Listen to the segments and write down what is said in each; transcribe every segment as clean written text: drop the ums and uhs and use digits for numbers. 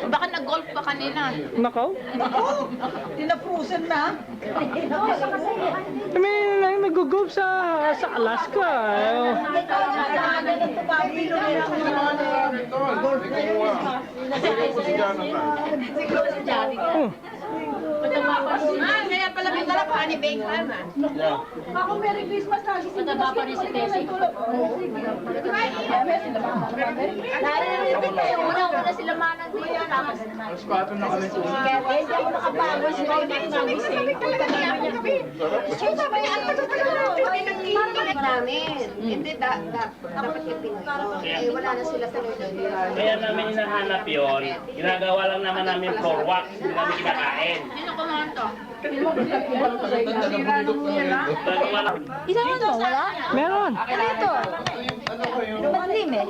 Baka nag-golf pa kanina. Nakaw? Tinaprusan na. Kami nag-golf sa Alaska. Kaya pala may dala pa ni Beng Farma. Ako Merry Christmas na. Mataba pa rin si Tessie. Una sila manang dito. Mas pato na kami. Kaya hindi ako nakapagod. Si Beng nagising. Namin. Hindi, dapat yung Pinoy. Eh, wala na sila sa Lord. Kaya namin hinahanap yun. Ginagawa lang naman namin floor wax. Hindi namin kinakain. Sino kumanto? Ilangan mo, wala? Meron. Ano ito? Madilim eh.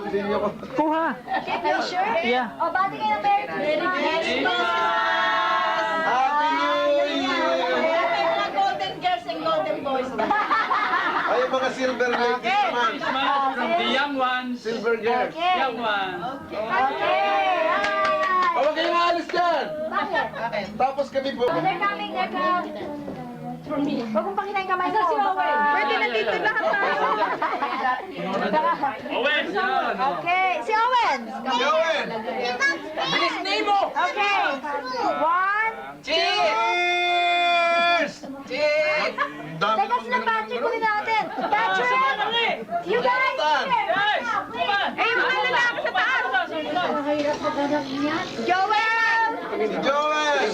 Kuha. Are you sure? Yeah. O, bati kayo ng Merry Christmas! Happy New Year! Mga golden girls and golden boys. Ay, mga silver ladies naman. From the young ones. Silver girls. Okay. Young ones. Okay! Huwag kayong alis dyan! Bakit? Tapos kami po. They're coming, they're coming. Huwag mong pakita yung kamay ko. Pwede na dito lahat tayo. Owen! Okay, si Owen. Gawin! Bilis name mo! Okay. One. Cheers! Cheers! Dami Teka mong sila Patrick, kunin natin. Patrick! You guys! Eh, mga lalaki sa taas. Joel! Si Joel!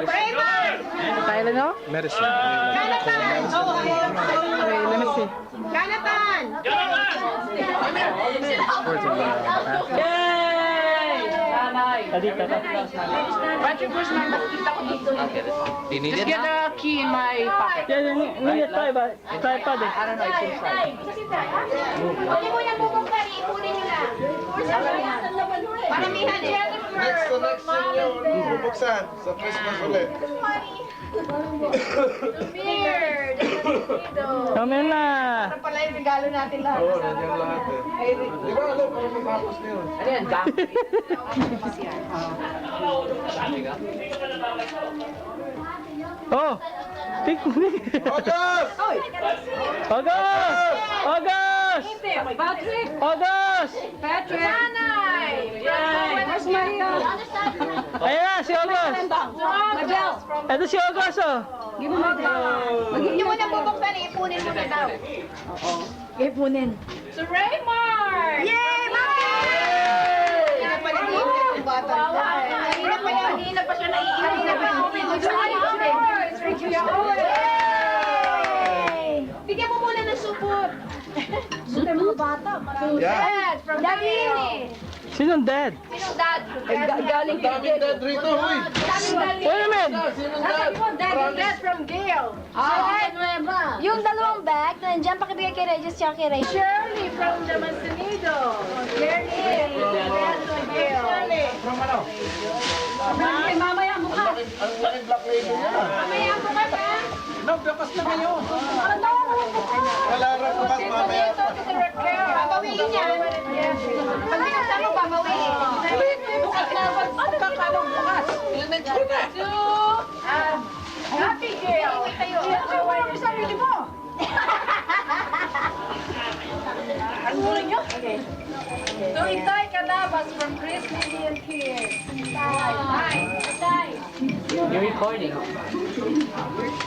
Raymond! Tyler, no? Medicine. Jonathan! Okay, let me see. Jonathan! Dito ka. Patrick Guzman, makikita ko dito. Just get the key in my pocket. Yeah, need a tripod eh. I don't know, I can try. Huwag mo na bubuksan, ipunin nyo lang. Paramihan, Jennifer! Next to next ninyo, bubuksan sa Christmas ulit. Weird! Kami na. Ano pala yung regalo natin lahat? Oo, nandiyan lahat eh. Di ba alam, parang matapos na yun. Ano yan, gum? Oh! Picnic! August! August! August! Patrick! August! Patrick! Nanay! Where's my... Ayan na, si August! Mabels from... Ito si August, oh! Hindi mo na bubuksan, ipunin mo na daw. Ipunin. So Raymar! Yay! Kanina pa nag-iingat yung bata. Kanina pa siya naiingat. Bigyan mo muna ng supot. Super mga bata. Yeah. Dad, from Daddy. Sinong dead? Sinong dad? Ang Galing daming dad rito, huy! Wait a minute! Sinong dad? Dad from Gail. Yung dalawang bag, nandiyan, pakibigay kay Regis tsaka kay Ray. Shirley from the Manzanido. Shirley. Dad from Gail. From ano? Mamaya mo ka. Ang laking black label niya. Mamaya mo ka ba? Nagdakas na kayo. Kalaran ko mas mamaya. Babawiin niya. Pag binuksan mo, babawiin. Bukas na. Pagkakalong bukas. Happy Gail. Iwan mo sa sarili mo. Ang muli nyo? Okay. Toy Calabas from Chris Million Kids. Hi. You're recording.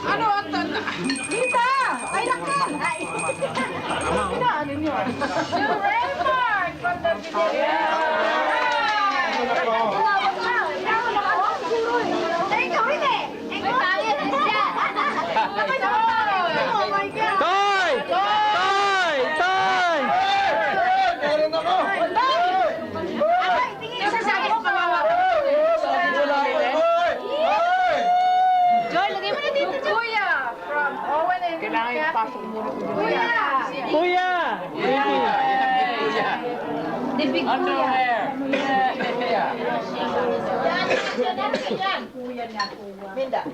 Ano ang tanda? Tita! Ay, nakan! Ay! Ano nyo? To Raymar from the video. Toy! Toy! Toy! Meron ako! Joy, lagay mo na dito, Kuya! From Owen and Kailangan yung pasok muna. Kuya! Kuya! The big Underwear! Minda.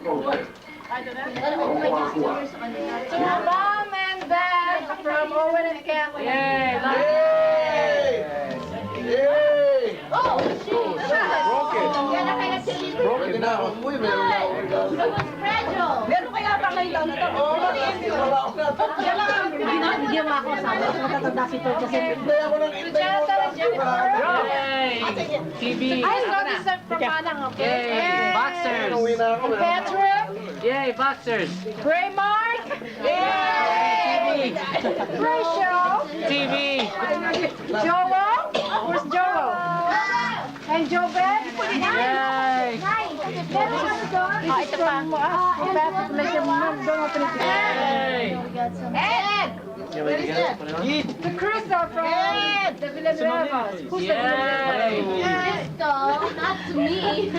To Mom and Dad from Owen and Kathleen. Yay! Yay! Yay! Oh, ako eh, meron na ako. Meron kaya ba ngayong taon na to? Oo, hindi wala ako na. Yan lang ang hindi mo ako sa matatanda si Tor kasi Hindi ako nang intay mo. TV. I know this is from Manang, okay? Yay! Boxers. Uwi na ako na. Patrick, Yay, boxers. Gray Mark, TV. Rachel, TV. Joel, where's Joel? And Jobet? Yay! Ah, ito pa. Patrick, Rachel, don't open it. Yay! Ed! The Crystal from the Villanueva. Who's the Villanueva? Not to me.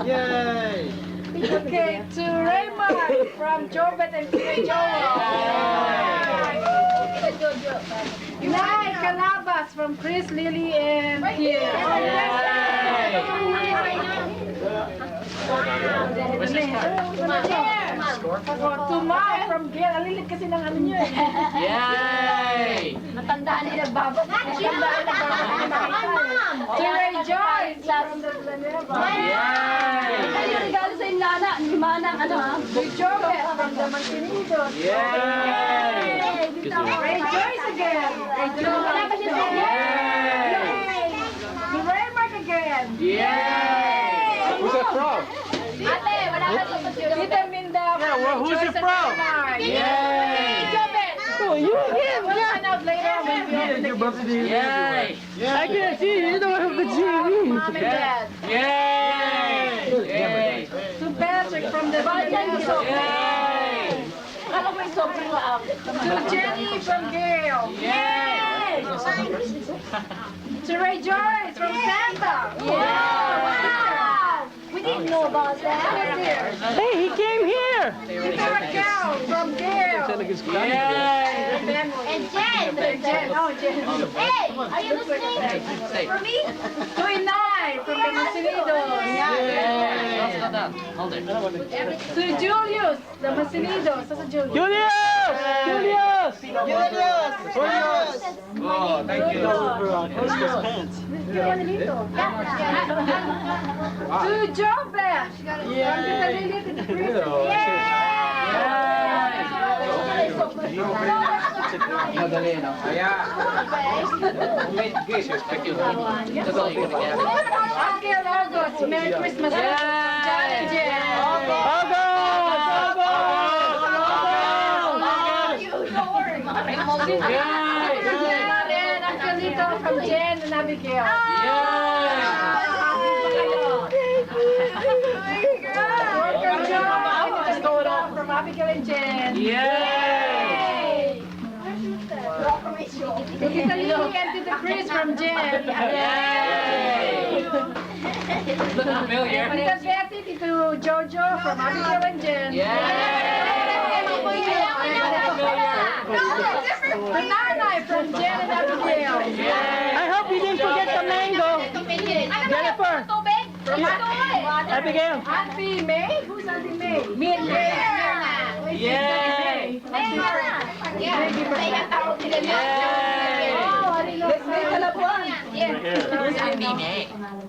Yay! Okay, to Raymond from Jobet and Kira Joel. Nine Calabas from Chris, Lily, and Pierre. Tumay from Gail. Ang lilit kasi ng ano niyo eh. Yay! Natandaan nila baba. Natandaan na ba? To Ray Joyce from the Villanueva. Yay! Ay, yung regalo sa inyo, Nana. Ni Manang, ano ha? To Jobet from the Mantinidos. Yay! Ray Joyce again. Ray Wala pa Joyce. siya sa Yay! To Raymark again. Yay! Who's that from? Ate, wala ka sa pagkiro. Tita Minda. Yeah, well, who's it from? Yay! Jobet. Oh, you again! We'll find out later when we open the gift. Yay! I can't see you. You don't have the TV. Mom and Dad. Yay! Yay! To Patrick from the Villanueva. Yay! Akala ko yung sobrang laap. To Jenny from Gail. Yay! To Ray Joyce from Santa. Wow! We didn't know about that. Hey, he came here! To Raquel from Gail. Yay! And Jen! Jen. Oh, Jen. Hey! Are you listening? For me? To Inay from the Masinidos. Hold it. To Julius, the Masinidos. Saan si Julius? Julius! Julius! Julius! Oh, thank you. To Jobet. From the Lily to the Chris. Madali na. Kaya. Wait, guys, respect you. That's all you're gonna get. Uncle August, Merry Christmas. Yay! John and Jen. And Uncle Lito from Jen and Abigail. Welcome, John. Just go on from Abigail and Jen. Yay! To Tita Lily and to the Chris from Jen. Yay! Look familiar. Tita Betty, to Jojo from Abigail and Jen. To Nanay from Jen and Abigail. I hope you didn't forget the mango. Jennifer. From Abigail. Auntie May? Who's Auntie May? Mirna. Yay!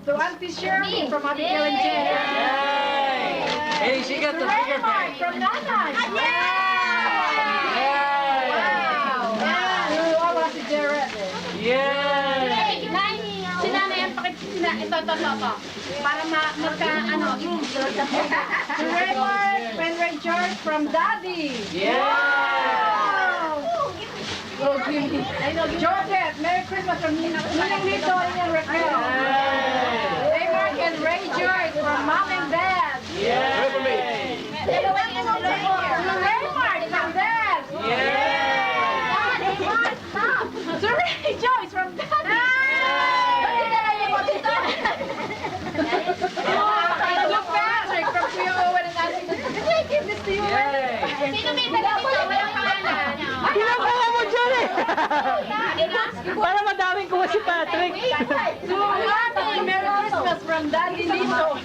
To Auntie Shirley from Abigail and Jen. Yay! Hey, she got the bigger bag. From Nanay. Yay! To Awa si Jared. Yay! Si Nanay ang ito. Para magka, room. To Raymond and Ray George from Daddy. Yay! Georgette, Merry Christmas from Ninang Lito and Raquel. Raymond and Ray George from Mom and Dad. Yay! To Raymond from Dad. Yay! To Ray Joyce from Daddy. To Patrick from Kuya Owen and Ate. Did I give this to you? Yay! Sino may dala dito? Walang pangalan. Pinakala mo dyan eh! Para madaming kuha si Patrick. To Happy Merry Christmas from Daddy Lito.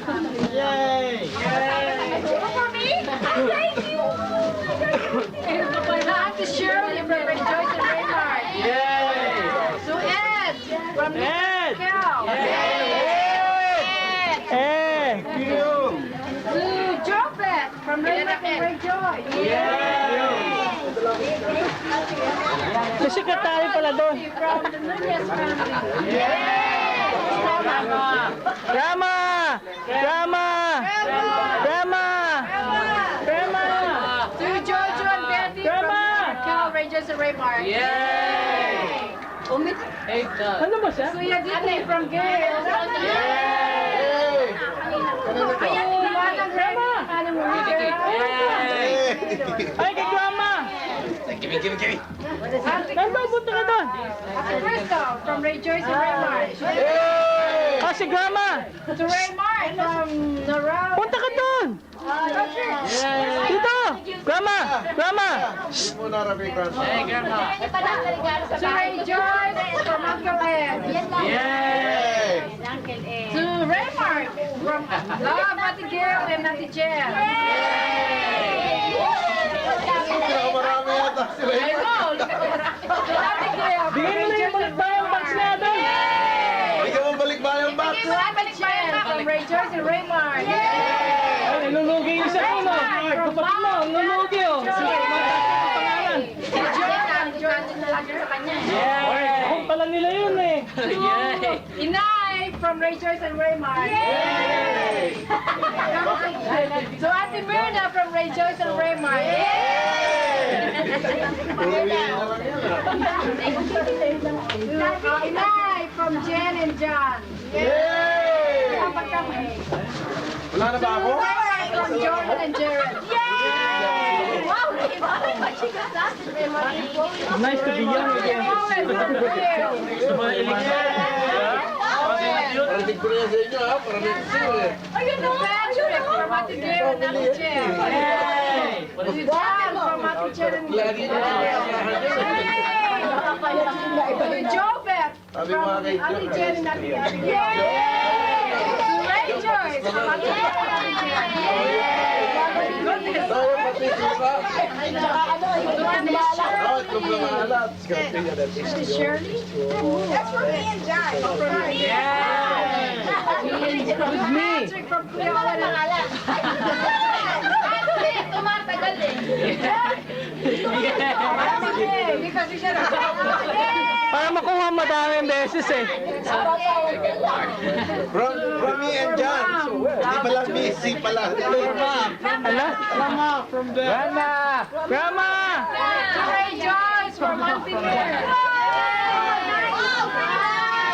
Yay! For me? Thank you. To Shirley from Ray Joyce and Raymond. Yay! To Ed from Ed! Cal. Yay! Ed! May secretary pala doon. From the Nunez family. Grandma! Grandma! Grandma! Grandma! To Jojo and Betty Grandma! from Cal Rangers and Raymar. Yay! Ano ba siya? Kuya Dini from Gale. Ay, kay Grandma! Give. Nandun, punta ka doon. Ate Crystal from Rangers and Raymar. Ah, si Grandma! To Raymar from Naral. Punta ka doon! Dito! Grandma! Grandma! Hey, grandma. To Rangers from Uncle Ed. To Raymar from Love, Ate Gail and Ate Jen. Marami yata si I know. Ate Gail. Bigyan mo na yung balikbayang box na doon! Bigyan mo balik ba yung box? To Ate Jen from Rangers and Raymar. Ay, nilulugi yung isa ko, no? Kapatid mo, nilulugi, oh. Sige, mataas ang pangalan. Jordan na lagi sa kanya. Ako pala nila yun, eh. Yay! Inay from Rangers and Raymar. So Ate Myrna from Rangers and Raymar. Inay from Jen and John. Kapag kami. Wala na ba ako? From Jordan and Jared. Nice to be young again. Parating ko na yan sa inyo ha, para may kusino eh. Patrick from Ate Gail and Ate Jen. Si John from Ate Jen and Lagi na Si Jobet Sabi from mga kay Ate Jen and Ate Jen. Si Ray Joyce from Ate Jen and Ate Jen. Tayo pati suka. Bakit kung lumalat? Si Shirley. That's for me and John. With me. Patrick from Kuyawan. Hindi kasi siya Para makuha madaming beses, eh. From me and John. Hindi pala busy pala. Ala? Grandma! Grandma! To Ray Joyce from Montemir.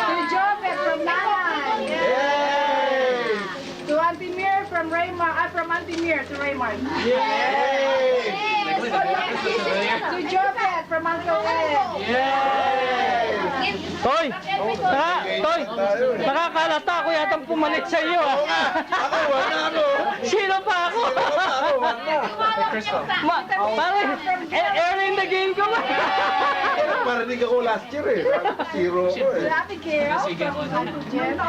To Jobet from Nanay. Yay! To Auntie Mir from Raymar. From Auntie Mir to Raymar. Yay! To Jobet from Uncle Ed. Toy! Toy! Nakakalata ako yatang pumalit sa iyo, ah. Ako, wala ako. Sino pa ako? Parang, early in the game ko ba? Marinig ako last year eh. Zero ako To eh. Ate Gail from Uncle Jen. To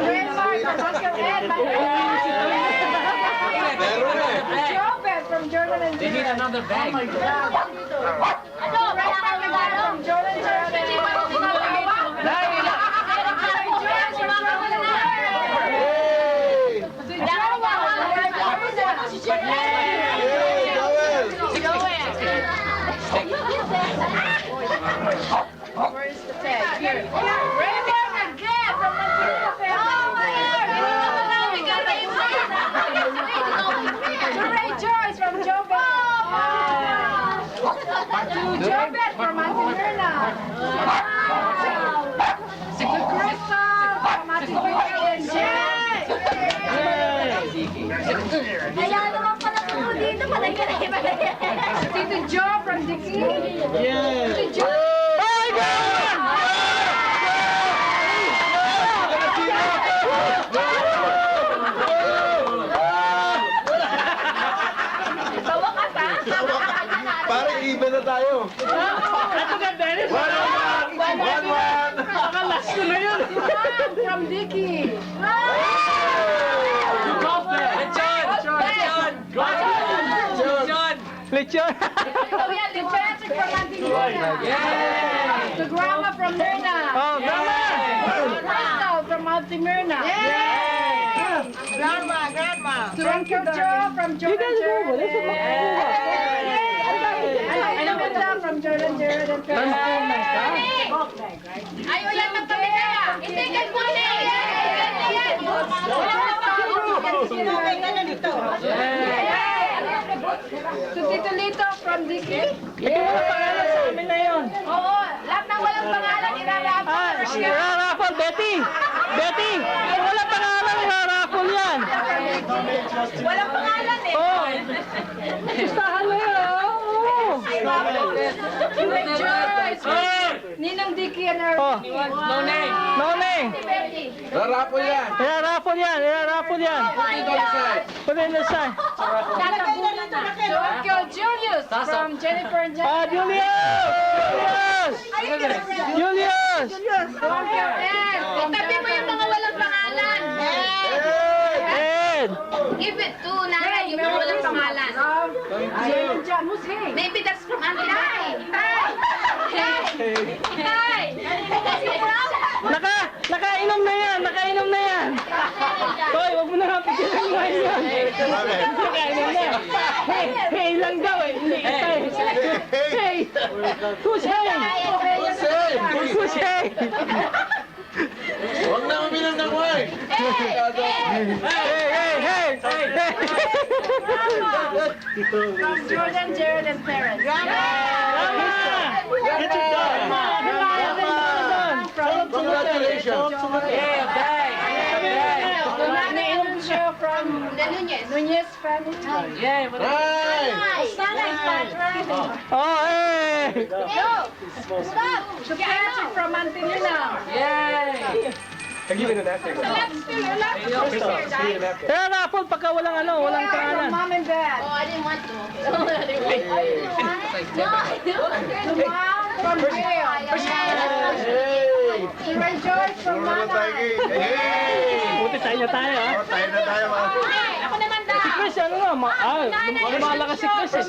Raymar from Uncle Ed. Meron eh. To Jobet from Jordan and They need Jared. another bag. From Jordan and Jared. Yay! Yay, Joel! Where's the tag? Here. Raymond again from the To Ray Joyce from Jobet. To Jobet from Auntie Myrna. To Crystal from Auntie Myrna and Jen. Kaya naman pala ako dito, palagay. Tito Joe from Dixie. Yeah. Tito Joe. Oh, God! Parang even na tayo. Ito ka, Dennis. 1-1! 1-1! Baka last ko na yun. From Dickie. John! Lechon. To Patrick from Auntie Myrna. To Grandma from Myrna. Oh, Grandma! Crystal from Auntie Myrna. To Uncle Joe from Jordan Jared. Uncle Joe from Jordan Jared and Ayaw yan ng pamilya. Hindi ka muna. To Tito Lito from Dicky. Pangalan sa amin na yun. Oo, lahat ng walang pangalan, irarapon. Irarapol, Betty! Betty! Kung wala pangalan, irarapol yan! Walang pangalan eh. Oh! Gustahan mo yun, oh! Rejoice. Oh! Ninang Dicky and her. Oh! No name. No name! Rarapo yan. Irarapol yan, irarapol yan! Put it in the side. To Uncle Julius from Jennifer and Ah, John. Julius! Julius! Julius! To Uncle Ed from Itabi mo yung mga walang pangalan. Ed! Give it to nanay, yung mga walang pangalan. Jen and John. Who's he? Maybe that's from Auntie Nay. Nay! Kasi from... Nakainom na yan! Nakainom na yan! Hoy, wag mo na nga pigilan mo yan! Nakainom na! Hey! Hey lang daw eh! Hindi hey! Hey! Who's hey? Who's hey? Huwag na uminom ng wine. Hey! Hey! Hey! From Jordan Jared and parents. Tama! Get your dog! Congratulations. From The Nunez. Nunez family. Right. Oh, hey! Stop! To Patrick from Antonina. Irarapol pagka walang ano, walang From pangalan. mom and dad. Oh, I didn't want to. To mom from jail. To Rejoice from Naman tayo mama. Hey! Buti tayo na tayo, ha? Oh, tayo na tayo mga. Hey, ako naman daw. Si Chris, ano nga? Lumalakas si Chris, eh.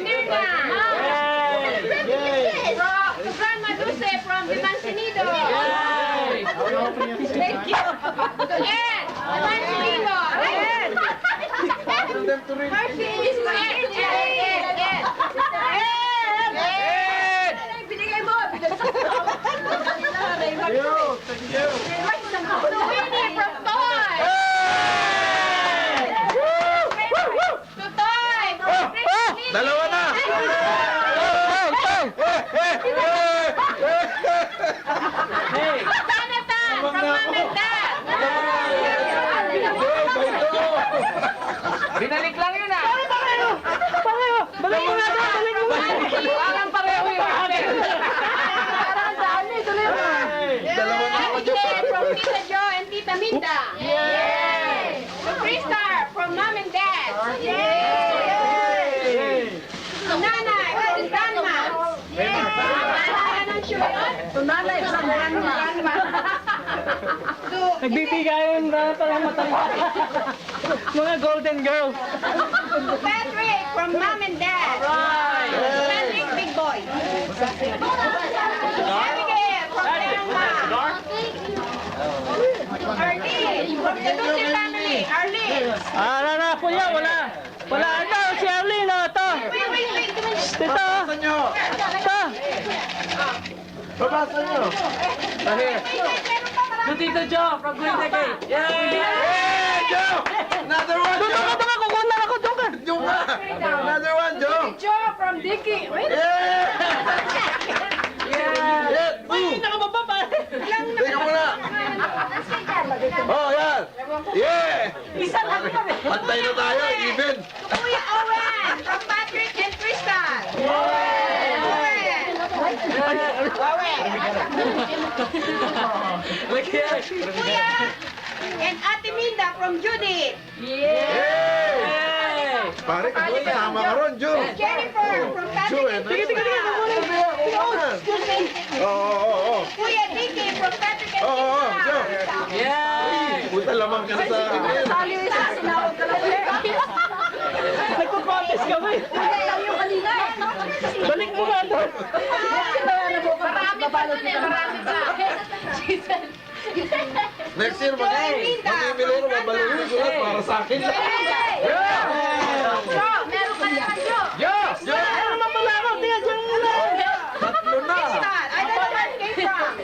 Yay! To Grandma Dulce from Dimansinido. Thank you. To Ed, Dimansinido. Ed. Mercy, this is Ed. Ed. Binigay mo. To Winnie from Toy. To Toy from Christine. Dalawa na. Jonathan from Mom and Dad. Binalik lang yun ah. Pareho! Balik mo nga doon! Balik mo nga! Parang pareho yung akin. Dalawa na ako dyan. Ate from Tita Jo and Tita Minda. Yay! To Kristar from Mom and Dad. Yay! To Nanay from Grandma. To nanay from grandma. Nagbibigayan na pala matanda. Mga golden girls. To Patrick from Mom and Dad. Patrick, big boy. Abigail from Grandma. Arlene from the Duterte family. Arlene. Narapol yan, wala. Wala, ito, si Arlene, oh, ito. Wait. Ito. Babasa nyo. Ito. Babasa nyo. To Tito Joe from Green Decade. Yay! Hey, Joe! Another one, Doon Joe! ka, kukuha na ako, doon ka. Joe nga! Another one, Joe! Joe from Dicky. Wait. Yeah! Yeah! Ay, nakababa pa. Teka muna! Oh, yan! Yeah! Isa lang kami. Pantay na tayo, even! Kuya Owen from Patrick and Crystal. Owen. Kuya and Ate Minda from Judith. Hey! Pare, kasi tama ka ron, Joe! Jennifer from Joe, Patrick and Sige, Crystal. Oo. Kuya Dicky from Patrick and Oo, Joe! Crystal. Yay! Puta, lamang ka na sa akin yan. Sali isa, sinawag ka lang ulit. Nagpo-contest kami. Lang yung kanina eh. Balik mo nga doon. Marami pa dun eh, marami pa. Next year, mamimili ko, babaluhin ko lang para sa akin. Jo, meron ka naman, Jo. Ano naman pala ako? Tingnan dyan muna. Tatlo na. I don't know where it came from.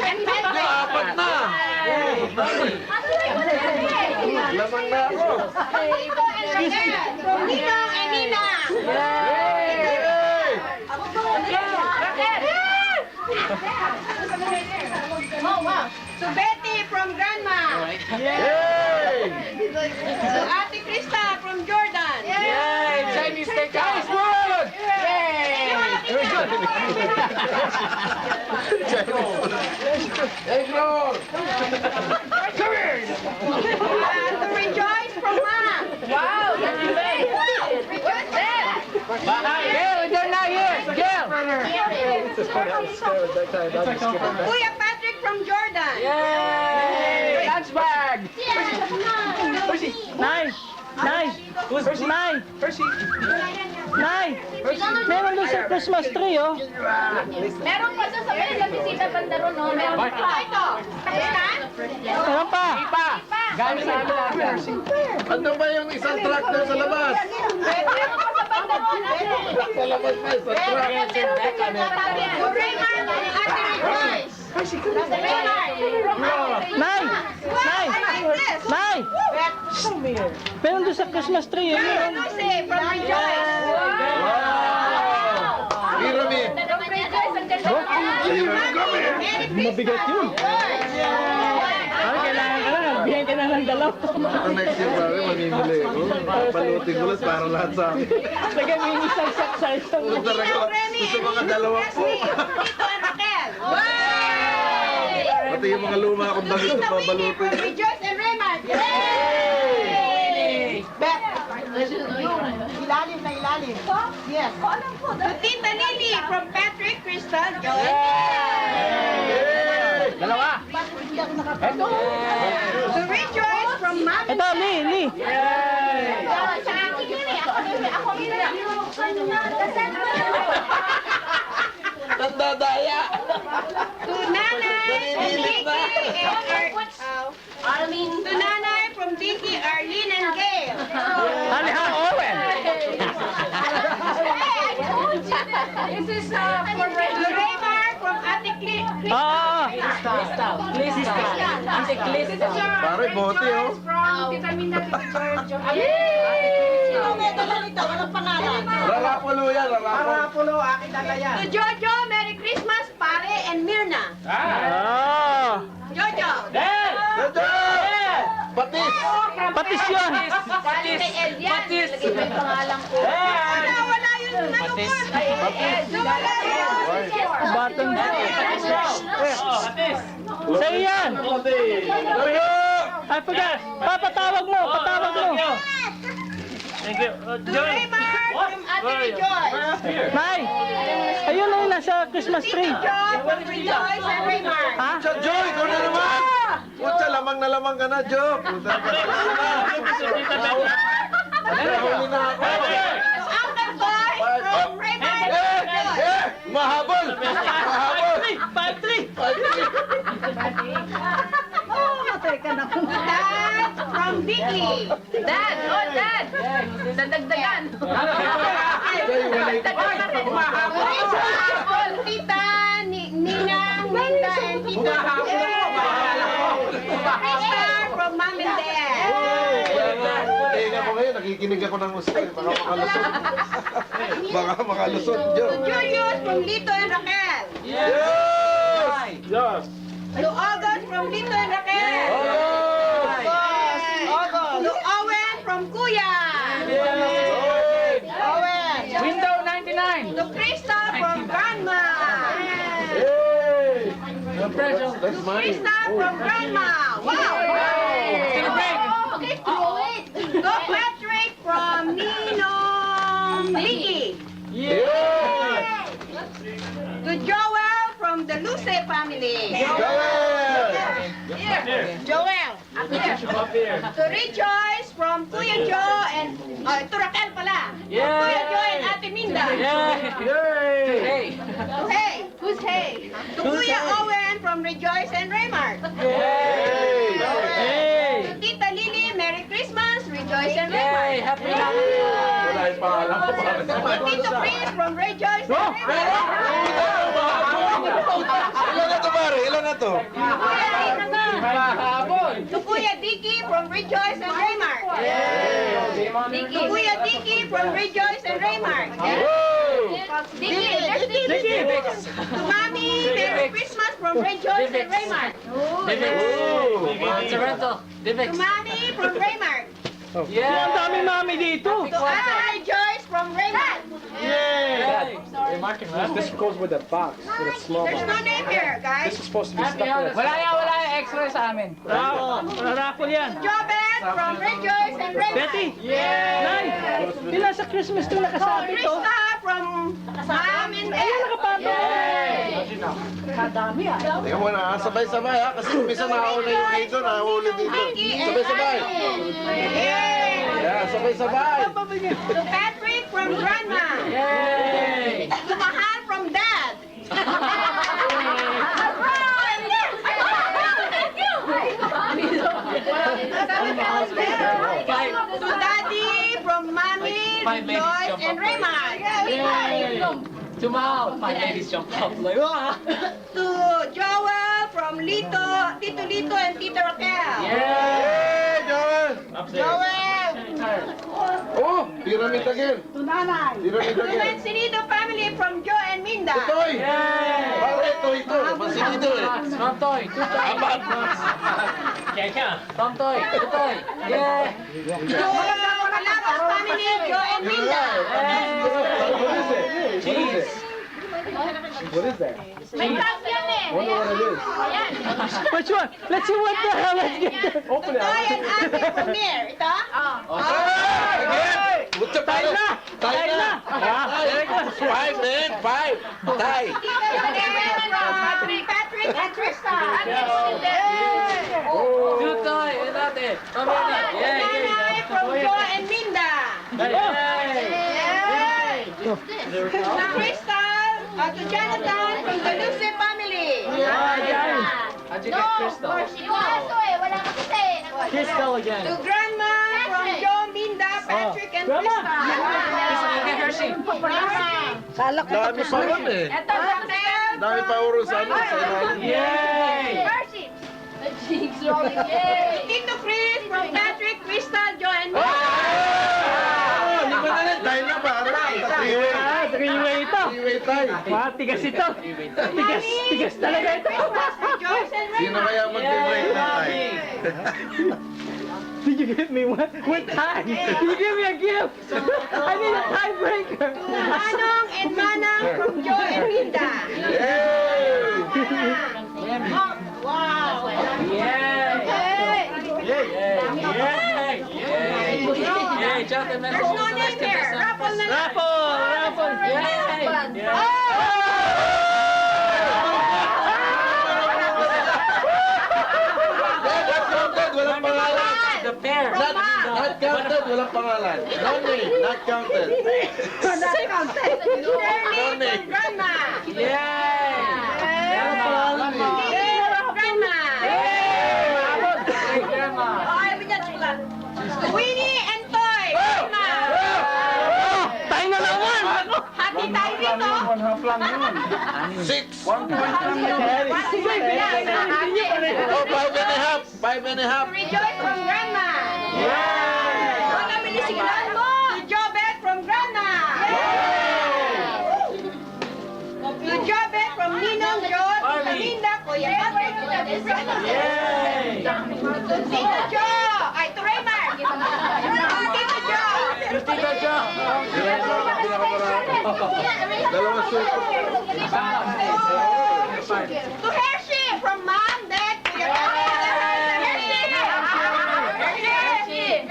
And Patrick. Apat na. Lamang na ako. Nico and Raquel. From Ninong and Nina. Hey! Oh, wow. To Betty from Grandma. Hey! To Ate Krista from Jordan. Chinese steak. Guys, good! Very good. Egg roll! To Rejoice from Mom. Wow, that's great. Rejoice there. Gail, they're not here. Gail. Kuya Patrick from Jordan. Lunch bag. Nay. Nay. Nay. Nay. Meron doon sa Christmas tree, oh. Meron pa doon sa may bisita banda ron, no? Meron pa. Ito. Pakistan? Meron pa. Gamit sa amin lahat. Ano ba yung isang tractor sa labas? Meron pa sa banda ron. Sa labas na isang tractor. To Raymar and Ate Rejoice. Raymar. Nay. Nay. I like this. Nay. Meron doon sa Christmas tree, oh. Lucy from Rejoice. Pyramid. From Rejoice, ang ganda. Mabigat yun. Ay, kailangan ka na. Bigyan ka na ng dalaw. Ito next year, pare, mamimili ko. Palutin ko lang para lahat sa akin. Lagyan mo yung isang sack sa isang. Gusto mga dalawa po. Tito and Raquel. Pati yung mga luma akong damit Tita na Winnie babalutin. from Rejoice and Raymar. Ilalim na ilalim. Yes. To Tita Lily from Patrick, Crystal, Joy. Dalawa. Ito. To Rejoice from Mom. Ito, Lee. Sa akin yun eh. Ako yun eh. Tandadaya! To Nanay and Vicky to Nanay from Vicky, Arlene and Gail. Haliha, Owen. This is for Raymar from Ate Chris. Pare, bote, oh. From Tita Minda, Tita Giorgio. Rarapulo yan, rarapulo. To Jojo, Merry Christmas, Pare and Mirna. Jojo. Dada! Batis! Patis yun. Patis. Patis. Lagay mo yung pangalan ko. Wala yun na lumot. Wala yun. Batang. Sa'yo yan. Ay, pagas. Patawag mo. Thank you. To Raymar from Ate Rejoice. Nay. Ayun na yun, nasa Christmas tree. Jo from Rejoice and Raymar. Ha? Joy, ikaw na naman! Pucha, lamang ka na, Jo. Pucha, huli na ako. Uncle Boy from Raymar and Rejoice. Mahabol! 5-3. Dad from Vicky. Dad! Oh, Dad! Dadagdagan! Tita, Ninang, Linda, and Tita. Krista from Mom and Dad. Tingnan ko ngayon, nakikinig ako ng gusto. Baka makalusot. Baka makalusot, Jo. Julius from Lito and Raquel. Yes! To August from Lito and Raquel. To Owen from Kuya. Window 99. To Krista from Grandma. Hey! That's money. Krista from Grandma. Wow. Okay, throw it! To Patrick from Ninong Vicky. Yeah! To Joel from the Luce family. Joel. Up here. To Rejoice from Kuya Joe and to Raquel pala. Kuya Joe and Ate Minda. Hey. To Hey. Who's Hey? Yay! To Kuya Owen from Rejoice and Raymark. Hey! Hey! To Tita Lily, Merry Christmas, Rejoice and Raymark. Happy Wala yung pangalan ko. To Tito Chris from Rejoice and Raymark. Ilan na to, pare? Ilan na to? To Kuya Dicky from Rejoice and Raymark. To Kuya Dicky from Rejoice and Raymark. To Mami, Merry Christmas from Rejoice and Raymark. To Mami from Raymark. Ang daming mami dito. To Ate Joyce from Raymark. This goes with the box, with a small There's box. no name here, guys. This is supposed to be stuck with Wala yan, extra sa amin. Raffle yan. Jobet from Rejoice and Raymark. Betty! Nay! Ilan sa Christmas to nakasabi to? Krista from Mom and Ayun, Dad. nakapato. Kadami ah. Tingnan mo na, sabay-sabay ha. Kasi umpisa nauna yung dito, nahuli dito. Sabay-sabay. Yeah, sabay-sabay. To Patrick from Grandma. To Mahal from Dad. To Daddy from Mommy, Joyce, and Raymond. Tomorrow, 5 ladies jump up like, To Joel from Tito Lito, and Tita Raquel. Hey, Joel! Joel. Oh, pyramid again. To nanay. Pyramid To again. Mansinido family from Joe and Minda. Toy! Pare, ito. Masinito eh. From Toy, Apat. from Toy, to Toy. Yeah. To Calabas family, Joe and Minda. Cheese. What is that? May tag yan eh. Wonder what it is. Ayan. Which one? Let's see what the hell. Let's get there. Open it. Toy and Ate from there. Ito? Again! Butya pare. Tayo na. Very good. 5, man. 5. Tay. Tita Raquel from Patrick and Krista. To Toy, and ate. Nanay from Joe and Minda. To Crystal, to Jonathan from the Lucy family. How'd you get Crystal? Iwaso eh. Wala kasi. Crystal again. To Grandma from Joe, Minda, Patrick, and Grandma. Krista. Get Hershey. Dami pa rin eh. Ito, Raquel. Dami pa uros sa ano. Sa ilalim. Yay! Mercy. The cheeks rolling. Yay. Tito Chris from Patrick, Crystal, Joe, and Minda. Lima na lang. Dahil na pare. Three-way. Three-way ito. Three-way tay. Tigas ito. Tigas talaga ito. Joyce and Sino Raymond. kaya mag-break na tay? Did you give me one time? Did you give me a gift? I need a tiebreaker. Manong and Manang from Joe and Minda. Yay! Wow. Yay, Jonathan, There's no name here. Raffle na lang. Raffle! Not counted, walang pangalan. The pair. Not counted, walang pangalan. No name, not counted. Shirley from Grandma. Yay! Yay, from Grandma. Hey, Grandma. Ay, binyan sulat. Winnie and Toy. Grandma. Tayo na naman! Hati tayo dito. One half lang yun. 6. One point lang yun. Sige, binigay na natin niyo pa rin. Oh, 5 and a half. Rejoice from Grandma. Wala binisigilan mo. To Jobet from Grandma. To Jobet from Ninong Jod. To Linda, Kuya Patrick. Yay! To Tito Jo. Ay, to Raymar. To Tito Jo. Tito Jo. Dalawang suko. To Hershey from Mom, Dad, Kuya Patrick. Hershey.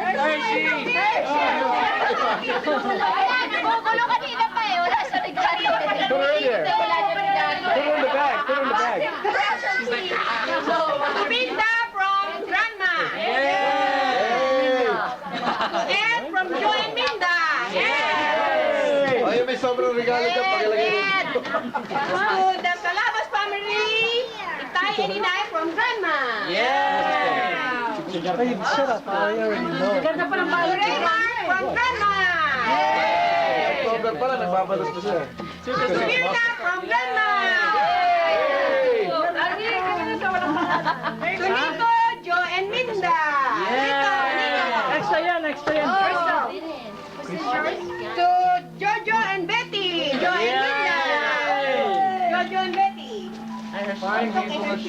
Wala. Nagugulo kanina pa eh. Wala sa regalo. Put her in there. Wala sa regalo. Put her in the bag. Put her in the bag. To Minda from Grandma. Hey! Ed from Joe and Minda. Ay, may sobrang regalo dyan. Pakilagay rin. To the Calabas Ganda pa ng bahay. Raymar from Grandma. October pala, nagbabalas pa siya. Mirna from Grandma. Tunico, Joe, and Minda. Extra yan, extra yan. To Jojo and Betty. Joe and Minda. Jojo and Betty.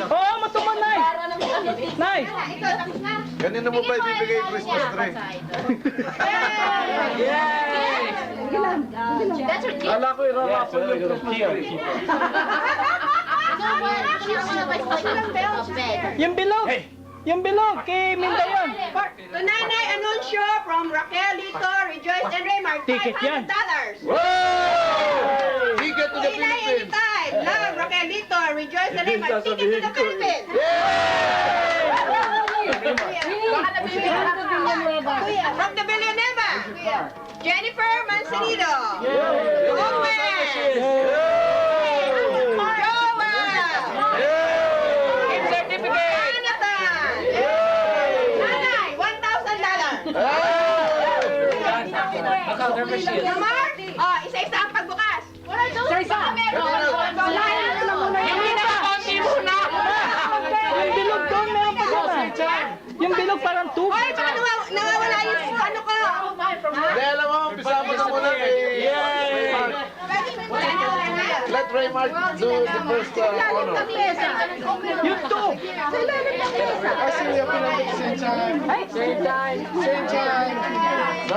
Oo, matuman, Nay. Nay. Kanina mo ba ibibigay yung Christmas tree? Kala ko irarapol yung Christmas tree. Yung bilog. Yung bilog, kay Minda yun. To Nanay Anunsio from Raquel, Lito, Rejoice, and Raymar. Ticket yan. $500. Wow! Ticket to the Inay Philippines! anytime. Love, Raquel, Lito, Rejoice, and Raymar. Ticket to the Philippines. From the Villanueva. Jennifer Manzanito. Owen. Lamar? Oh, isa-isa ang pagbukas. Isa-isa. Yung bilog doon, meron pa doon. Yung bilog parang tube. Hoy, baka nawawala yung ano ko. Hindi, alam mo, umpisa mo na muna kay Raymar. Let Raymar do the first honor. Yung tube.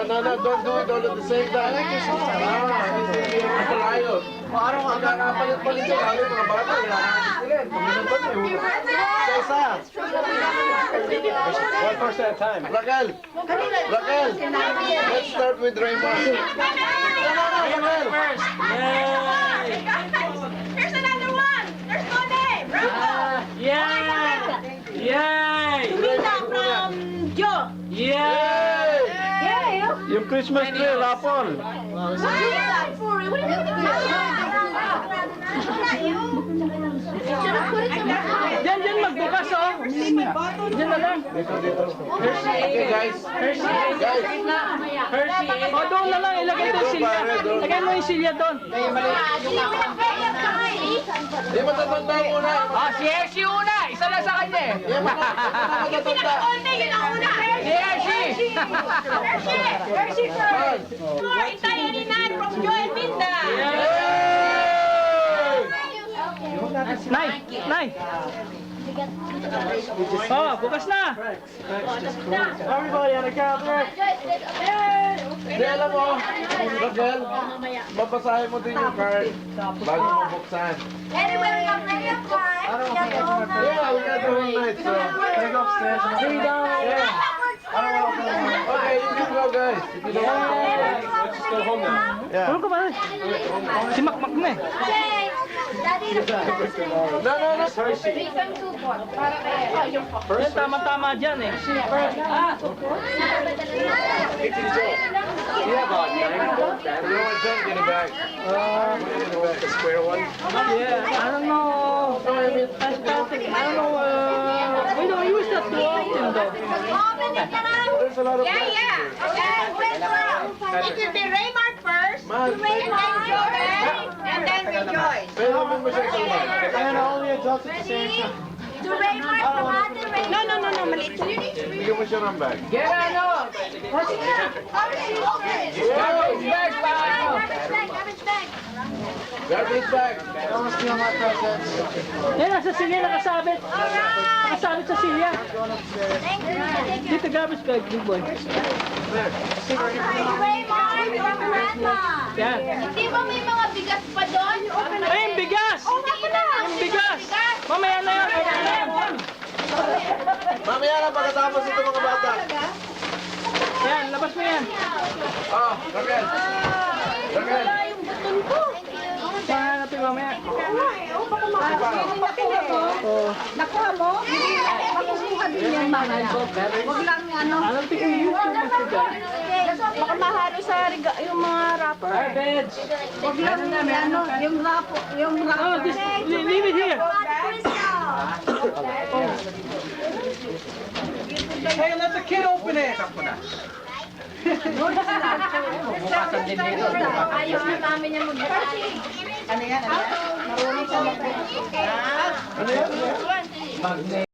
No, don't do it all at the same time. Hindi makalayo. Magkakapalit-palit siya, lalo yung mga bata, kailangan Isa-isa. One person at a time. Raquel, let's start with Raymar. Raquel. Here's another one. There's no name. Bravo. Yay! Tumita from Joe. Yung Christmas tree, rapol. Diyan magbukas, oh. Diyan na lang. Okay, guys. O, doon na lang. Ilagay doon silya. Lagay mo yung silya doon. Di matatanda muna. Si Hershey una! Isa lang sa kanya eh! Di matatanda. Pinaka-only, yun ang una. Hershey! Hershey first. More Italian from Joe and Minda. Nay! Oh, bukas na. Everybody on the count, right? Di alam mo, Raquel, babasahin mo din yung card bago mo buksan. Anyway, we got plenty of time. We got the whole night. Yeah, we got the whole night, so. Can I go upstairs? Okay, you can go, guys. If you don't Let's just go home now. Yeah. Ano ka ba? Si Makmak na eh. Jay, Daddy, No. Yan, tama-tama dyan eh. You know what, John, get it back. Get it back. The square one. Yeah, I don't know. I don't know. We don't use that too often though. There's a lot of Yeah. Okay. It will be Raymar first. Man, And then Rejoice. pwede mo siya sa And all the adults at the same time. to Raymar, from Ate Raymar. No, maliit. Bigyan mo siya ng bag. Get ano! Garbage bag pa ano! Garbage bag. Garbage bag. Don't steal my presents. Yan, nasa silya nakasabit. Nakasabit sa silya. Thank you. Dito garbage bag, big boy. To Raymar, from Grandma. Yan. Hindi ba may mga bigas pa doon? Ay, yung bigas! Yung bigas! Mamaya na yan, mamaya na yan. Mamaya na pagkatapos ito mga bata. Yan, labas mo yan. Oh, Raquel. Mahal natin mamaya. Nakuha mo? Makukuha din yan, mahal. Huwag lang ano. Alam ko yung YouTube mo siya. Baka mahalo sa yung mga rapper. Garbage! Huwag lang ano, yung rapper. Yung Oh, rapper. just leave it here. Crystal. Hey, let the kid open it. Bukasan din dito. Ayaw na namin niya magbukas. Ano yan? Marunong siya mag- Ano yan?